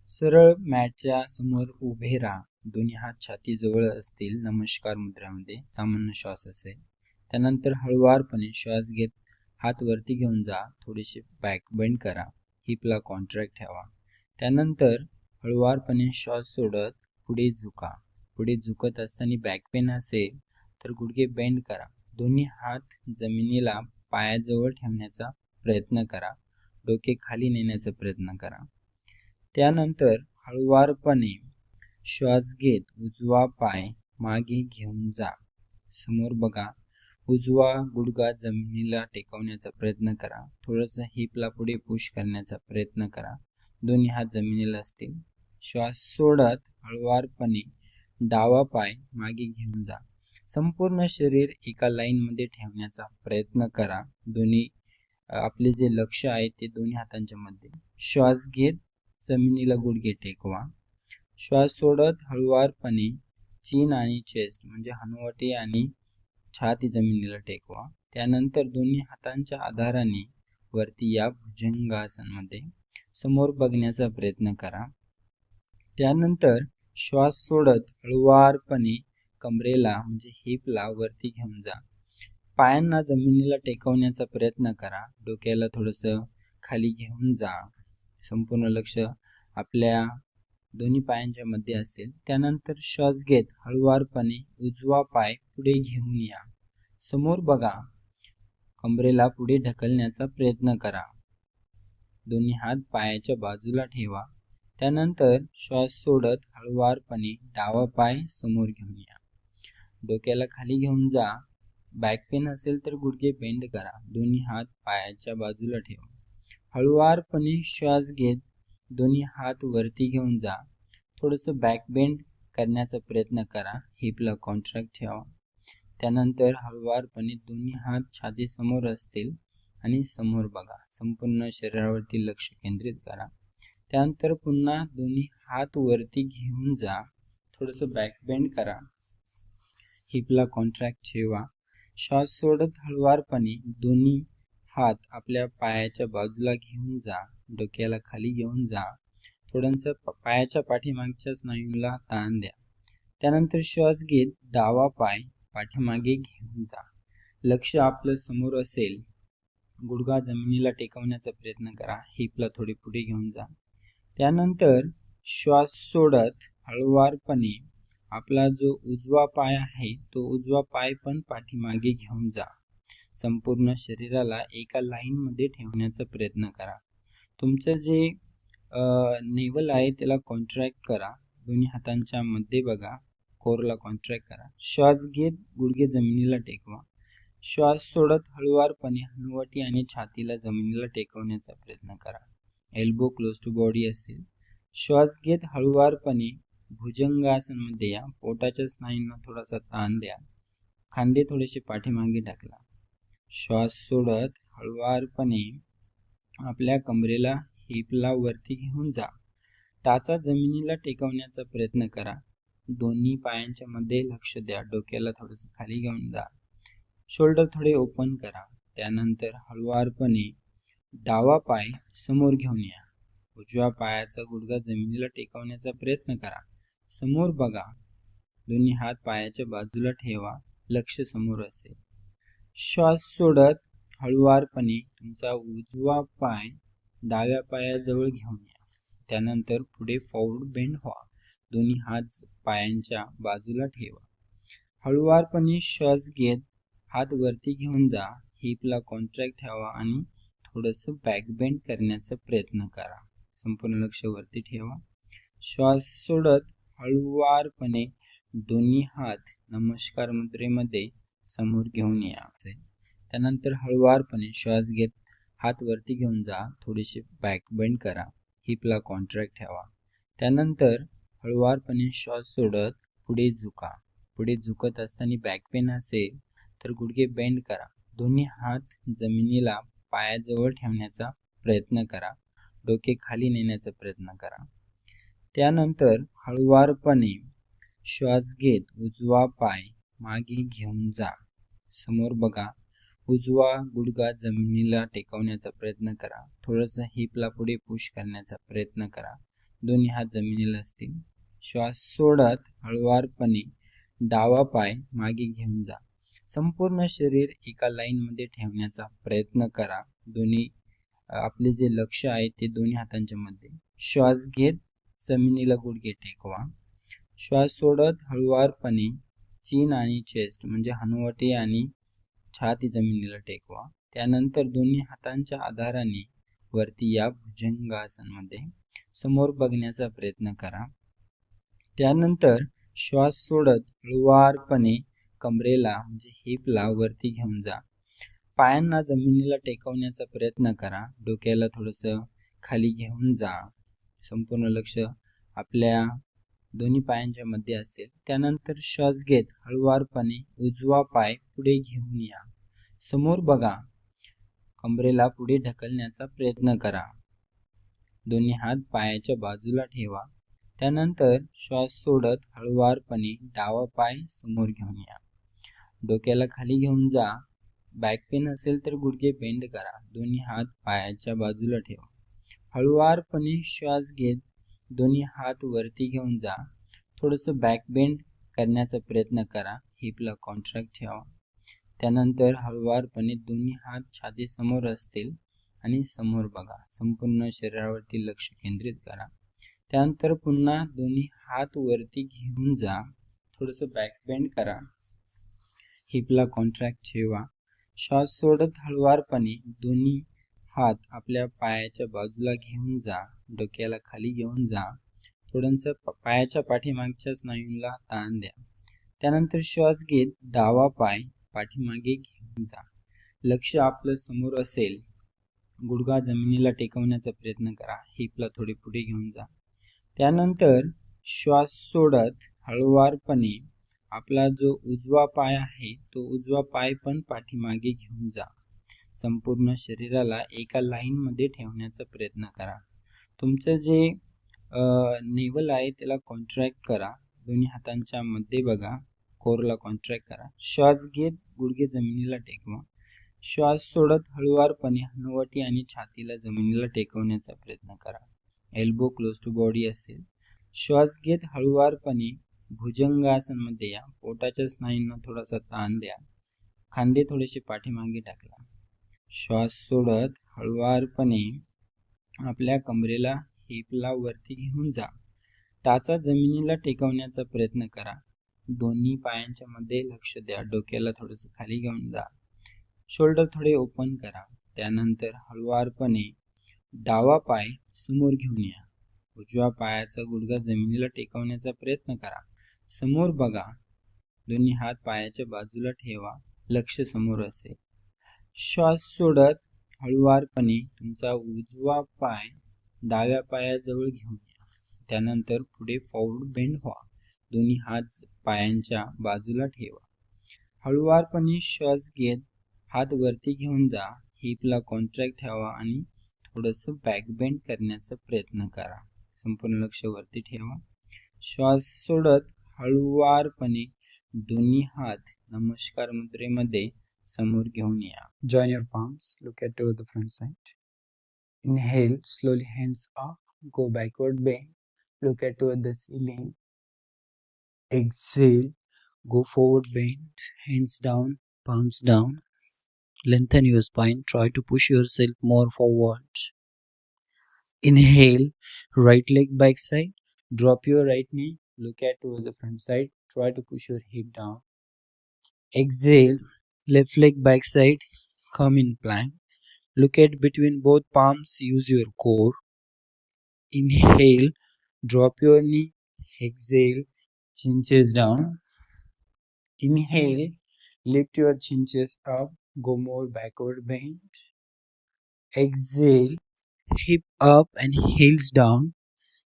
सरळ मॅटच्या समोर उभे राहा. दोन्ही हात छातीजवळ असतील. नमस्कार मुद्रामध्ये सामान्य श्वास असेल. त्यानंतर हळुवारपणे श्वास घेत हात वरती घेऊन जा. थोडेसे बॅक बेंड करा. हिपला कॉन्ट्रॅक्ट ठेवा. त्यानंतर हळुवारपणे श्वास सोडत पुढे झुका. पुढे झुकत असताना बॅक पेन असेल तर गुडघे बेंड करा. दोन्ही हात जमिनीला पायाजवळ ठेवण्याचा प्रयत्न करा. डोके खाली नेण्याचा प्रयत्न करा. त्यानंतर हळुवारपणे श्वास घेत उजवा पाय मागे घेऊन जा. समोर बघा. उजवा गुडघा जमिनीला टेकवण्याचा प्रयत्न करा. थोडंसं हिपला पुढे पुश करण्याचा प्रयत्न करा. दोन्ही हात जमिनीला असतील. श्वास सोडत हळुवारपणे डावा पाय मागे घेऊन जा. संपूर्ण शरीर एका लाईनमध्ये ठेवण्याचा प्रयत्न करा. दोन्ही आपले जे लक्ष आहे ते दोन्ही हातांच्या मध्ये. श्वास घेत जमिनीला गुडघे टेकवा. श्वास सोडत हळुवारपणे चीन आणि चेस्ट म्हणजे हनुवटी आणि छाती जमिनीला टेकवा. त्यानंतर दोन्ही हातांच्या आधाराने वरती या भुजंगासनमध्ये समोर बघण्याचा प्रयत्न करा. त्यानंतर श्वास सोडत हळुवारपणे कमरेला म्हणजे हिपला वरती घेऊन जा. पायांना जमिनीला टेकवण्याचा प्रयत्न करा. डोक्याला थोडंसं खाली घेऊन जा. संपूर्ण लक्ष आपल्या दोन्ही पायांच्या मध्ये असेल. त्यानंतर श्वास घेत हळुवारपणे उजवा पाय पुढे घेऊन या. समोर बघा. कमरेला पुढे ढकलण्याचा प्रयत्न करा. दोन्ही हात पायाच्या बाजूला ठेवा. त्यानंतर श्वास सोडत हळुवारपणे डावा पाय समोर घेऊन या. डोक्याला खाली घेऊन जा. बॅक पेन असेल तर गुडघे बेंड करा. दोन्ही हात पायाच्या बाजूला ठेवा. हळुवारपणे श्वास घेत दोन्ही हात वरती घेऊन जा. थोडंसं बॅक बेंड करण्याचा प्रयत्न करा. हिपला कॉन्ट्रॅक्ट ठेवा. त्यानंतर हळुवारपणे दोन्ही हात छाती समोर असतील आणि समोर बघा. संपूर्ण शरीरावरती लक्ष केंद्रित करा. त्यानंतर पुन्हा दोन्ही हात वरती घेऊन जा. थोडंसं बॅक बेंड करा. हिपला कॉन्ट्रॅक्ट ठेवा. श्वास सोडत हळुवारपणे दोन्ही हात आपल्या पायाच्या बाजूला घेऊन जा. डोक्याला खाली घेऊन जा. थोडंसं पायाच्या पाठीमागच्या स्नायूला ताण द्या. त्यानंतर श्वास घेत डावा पाय पाठीमागे घेऊन जा. लक्ष आपलं समोर असेल. गुडघा जमिनीला टेकवण्याचा प्रयत्न करा. हिपला थोडे पुढे घेऊन जा. त्यानंतर श्वास सोडत हळुवारपणे आपला जो उजवा पाय आहे तो उजवा पाय पण पाठीमागे घेऊन जा. संपूर्ण शरीराला एका लाईनमध्ये ठेवण्याचा प्रयत्न करा. तुमचं जे नेवल आहे त्याला कॉन्ट्रॅक्ट करा. दोन्ही हातांच्या मध्ये बघा. कोरला कॉन्ट्रॅक्ट करा. श्वास घेत गुडघे जमिनीला टेकवा. श्वास सोडत हळुवारपणे हनुवटी आणि छातीला जमिनीला टेकवण्याचा प्रयत्न करा. एल्बो क्लोज टू बॉडी असेल. श्वास घेत हळुवारपणे भुजंगासनमध्ये या. पोटाच्या स्नायूंना थोडासा ताण द्या. खांदे थोडेसे पाठीमागे ढकला. श्वास सोडत हळुवारपणे आपल्या कमरेला हिपला वरती घेऊन जा. टाचा जमिनीला टेकवण्याचा प्रयत्न करा. दोन्ही पायांच्या मध्ये लक्ष द्या. डोक्याला थोडंसं खाली घेऊन जा. शोल्डर थोडे ओपन करा. त्यानंतर हळुवारपणे डावा पाय समोर घेऊन या. उजव्या पायाचा गुडघा जमिनीला टेकवण्याचा प्रयत्न करा. समोर बघा. दोन्ही हात पायाच्या बाजूला ठेवा. लक्ष समोर असेल. श्वास सोडत हळुवारपणे तुमचा उजवा पाय डाव्या पायाजवळ घेऊन या. त्यानंतर पुढे फॉरवर्ड बेंड व्हा. दोन्ही हात पायांच्या बाजूला ठेवा. हळुवारपणे श्वास घेत हात वरती घेऊन जा. हिपला कॉन्ट्रॅक्ट ठेवा आणि थोडंसं बॅक बेंड करण्याचा प्रयत्न करा. संपूर्ण लक्ष वरती ठेवा. श्वास सोडत हळुवारपणे दोन्ही हात नमस्कार मुद्रेमध्ये समोर घेऊन या. त्यानंतर हळुवारपणे श्वास घेत हात वरती घेऊन जा. थोडेसे बॅक बेंड करा. हिपला कॉन्ट्रॅक्ट ठेवा. त्यानंतर हळुवारपणे श्वास सोडत पुढे झुका. पुढे झुकत असताना बॅक पेन असेल तर गुडघे बेंड करा. दोन्ही हात जमिनीला पायाजवळ ठेवण्याचा प्रयत्न करा. डोके खाली नेण्याचा प्रयत्न करा. त्यानंतर हळुवारपणे श्वास घेत उजवा पाय मागे घेऊन जा. समोर बघा. उजवा गुडघा जमिनीला टेकवण्याचा प्रयत्न करा. थोडंसं हिपला पुढे पुश करण्याचा प्रयत्न करा. दोन्ही हात जमिनीला असतील. श्वास सोडत हळुवारपणे डावा पाय मागे घेऊन जा. संपूर्ण शरीर एका लाईनमध्ये ठेवण्याचा प्रयत्न करा. दोन्ही आपले जे लक्ष आहे ते दोन्ही हातांच्या मध्ये. श्वास घेत जमिनीला गुडघे टेकवा. श्वास सोडत हळुवारपणे चीन आणि चेस्ट म्हणजे हनुवटी आणि छाती जमिनीला टेकवा. त्यानंतर दोन्ही हातांच्या आधाराने वरती या भुजंगासनमध्ये समोर बघण्याचा प्रयत्न करा. त्यानंतर श्वास सोडत हळुवारपणे कमरेला म्हणजे हिपला वरती घेऊन जा. पायांना जमिनीला टेकवण्याचा प्रयत्न करा. डोक्याला थोडंसं खाली घेऊन जा. संपूर्ण लक्ष आपल्या दोन्ही पायांच्या मध्ये असेल. त्यानंतर श्वास घेत हळुवारपणे उजवा पाय पुढे घेऊन या. समोर बघा. कमरेला पुढे ढकलण्याचा प्रयत्न करा. दोन्ही हात पायाच्या बाजूला ठेवा. त्यानंतर श्वास सोडत हळुवारपणे डावा पाय समोर घेऊन या. डोक्याला खाली घेऊन जा. बॅक पेन असेल तर गुडघे बेंड करा. दोन्ही हात पायाच्या बाजूला ठेवा. हळुवारपणे श्वास घेत दोन्ही हात वरती घेऊन जा. थोडंसं बॅक बेंड करण्याचा प्रयत्न करा. हिपला कॉन्ट्रॅक्ट ठेवा. त्यानंतर हळुवारपणे दोन्ही हात छाती समोर असतील आणि समोर बघा. संपूर्ण शरीरावरती लक्ष केंद्रित करा. त्यानंतर पुन्हा दोन्ही हात वरती घेऊन जा. थोडंसं बॅक बेंड करा. हिपला कॉन्ट्रॅक्ट ठेवा. श्वास सोडत हळुवारपणे दोन्ही हात आपल्या पायाच्या बाजूला घेऊन जा. डोक्याला खाली घेऊन जा. थोडंसं पायाच्या पाठीमागच्या स्नायूंना ताण द्या. त्यानंतर श्वास घेत डावा पाय पाठीमागे घेऊन जा. लक्ष आपलं समोर असेल. गुडघा जमिनीला टेकवण्याचा प्रयत्न करा. हिपला थोडे पुढे घेऊन जा. त्यानंतर श्वास सोडत हळुवारपणे आपला जो उजवा पाय आहे तो उजवा पाय पण पाठीमागे घेऊन जा. संपूर्ण शरीराला एका लाईनमध्ये ठेवण्याचा प्रयत्न करा. तुमचं जे नेवल आहे त्याला कॉन्ट्रॅक्ट करा. दोन्ही हातांच्या मध्ये बघा. कोरला कॉन्ट्रॅक्ट करा. श्वास घेत गुडघे जमिनीला टेकवा. श्वास सोडत हळुवारपणे हनुवटी आणि छातीला जमिनीला टेकवण्याचा प्रयत्न करा. एल्बो क्लोज टू बॉडी असेल. श्वास घेत हळुवारपणे भुजंगासनमध्ये या. पोटाच्या स्नायूंना थोडासा ताण द्या. खांदे थोडेसे पाठीमागे टाकला. श्वास सोडत हळुवारपणे आपल्या कमरेला हिपला वरती घेऊन जा. टाचा जमिनीला टेकवण्याचा प्रयत्न करा. दोन्ही पायांच्या मध्ये लक्ष द्या. डोक्याला थोडंसं खाली घेऊन जा. शोल्डर थोडे ओपन करा. त्यानंतर हळुवारपणे डावा पाय समोर घेऊन या. उजव्या पायाचा गुडघा जमिनीला टेकवण्याचा प्रयत्न करा. समोर बघा. दोन्ही हात पायाच्या बाजूला ठेवा. लक्ष समोर असेल. श्वास सोडत हळुवारपणे तुमचा उजवा पाय डाव्या पायाजवळ घेऊन या. त्यानंतर पुढे फॉरवर्ड बेंड व्हा. दोन्ही हात पायांच्या बाजूला ठेवा. हळुवारपणे श्वास घेत हात वरती घेऊन जा. हिपला कॉन्ट्रॅक्ट ठेवा आणि थोडंसं बॅक बेंड करण्याचा प्रयत्न करा. संपूर्ण लक्ष वरती ठेवा. श्वास सोडत हळुवारपणे दोन्ही हात नमस्कार मुद्रेमध्ये समोर घेऊन या. Join your palms. Look at toward the front side. Inhale, slowly hands up. Go backward bend. Look at toward the ceiling. Exhale, go forward bend. Hands down, palms down. Lengthen your spine. Try to push yourself more forward. Inhale, right leg back side. Drop your right knee. Look at toward the front side. Try to push your hip down. Exhale, left leg back side. Come in plank. Look at between both palms. Use your core. Inhale, drop your knee. Exhale, chin chest down. Inhale, lift your chin chest up. Go more backward bend. Exhale, hip up and heels down.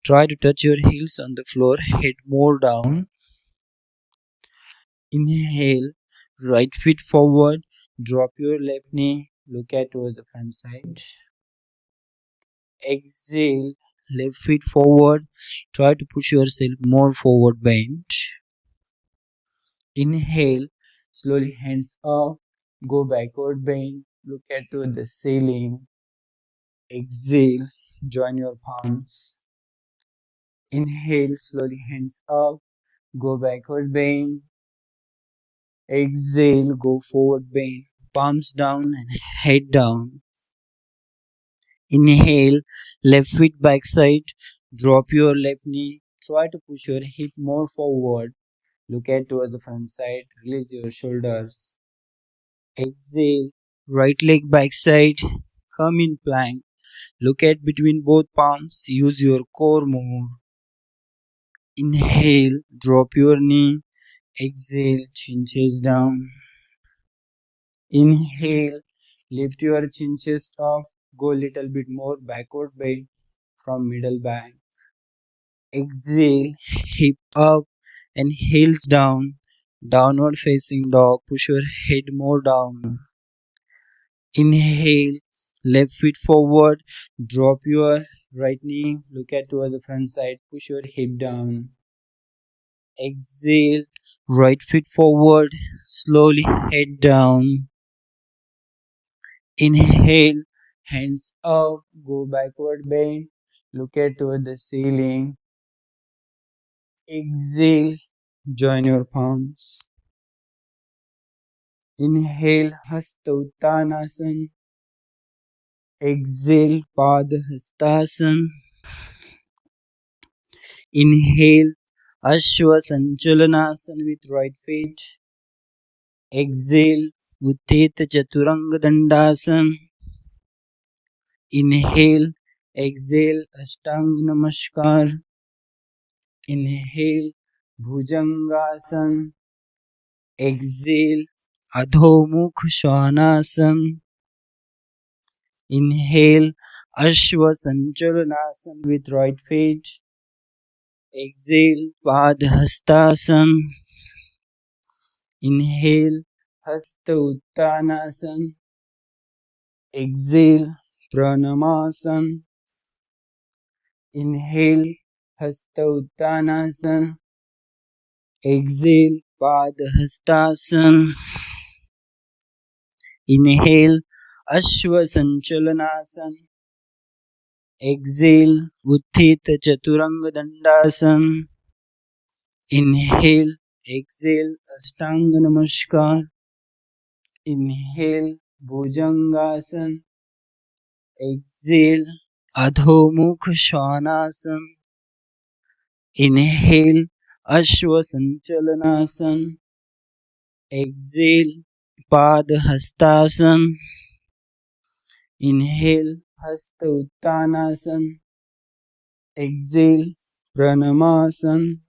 Try to touch your heels on the floor. Head more down. Inhale, right foot forward. Drop your left knee. Look at towards the front side. Exhale, left foot forward. Try to push yourself more forward bend. Inhale, slowly hands up. Go backward bend. Look at toward the ceiling. Exhale, join your palms. Inhale, slowly hands up, go backward bend. Exhale, go forward bend, palms down and head down. Inhale, left foot back side, drop your left knee, try to push your hip more forward. Look at towards the front side, release your shoulders. Exhale, right leg back side, come in plank. Look at between both palms, use your core more. Inhale, drop your knee. Exhale, chin chest down. Inhale, lift your chin chest up. Go little bit more backward bend from middle back. Exhale, hip up and heels down. Downward facing dog. Push your head more down. Inhale, left foot forward. Drop your right knee. Look at towards the front side. Push your hip down. Exhale, right foot forward. Slowly head down. Inhale, hands up. Go backward bend. Look at toward the ceiling. Exhale, join your palms. Inhale, Hasta Uttanasana. Exhale, Pada Hastasana. Inhale, Ashwa Sanchalanasana with right feet. Exhale, Utthita Chaturanga Dandasana. Inhale, exhale, Ashtanga Namaskar. Inhale, Bhujangasana. Exhale, Adho Mukha Svanasana. Inhale, Ashwa Sanchalanasana with right feet. Exhale, Padhastasana. Inhale, Hasta Uttanasana. Exhale, Pranamasana. Inhale, Hasta Uttanasana. Exhale, Padhastasana. Inhale, Ashwa Sanchalanasana. Exhale, Utthita Chaturanga Dandasana. Inhale, exhale, Ashtanga Namaskar. Inhale, Bhujangasana. Exhale, Adho Mukha Svanasana. Inhale, Ashwa Sanchalanasana. Exhale, Padhastasana. Inhale, Hasta Uttanasana. Exhale, Pranamasana.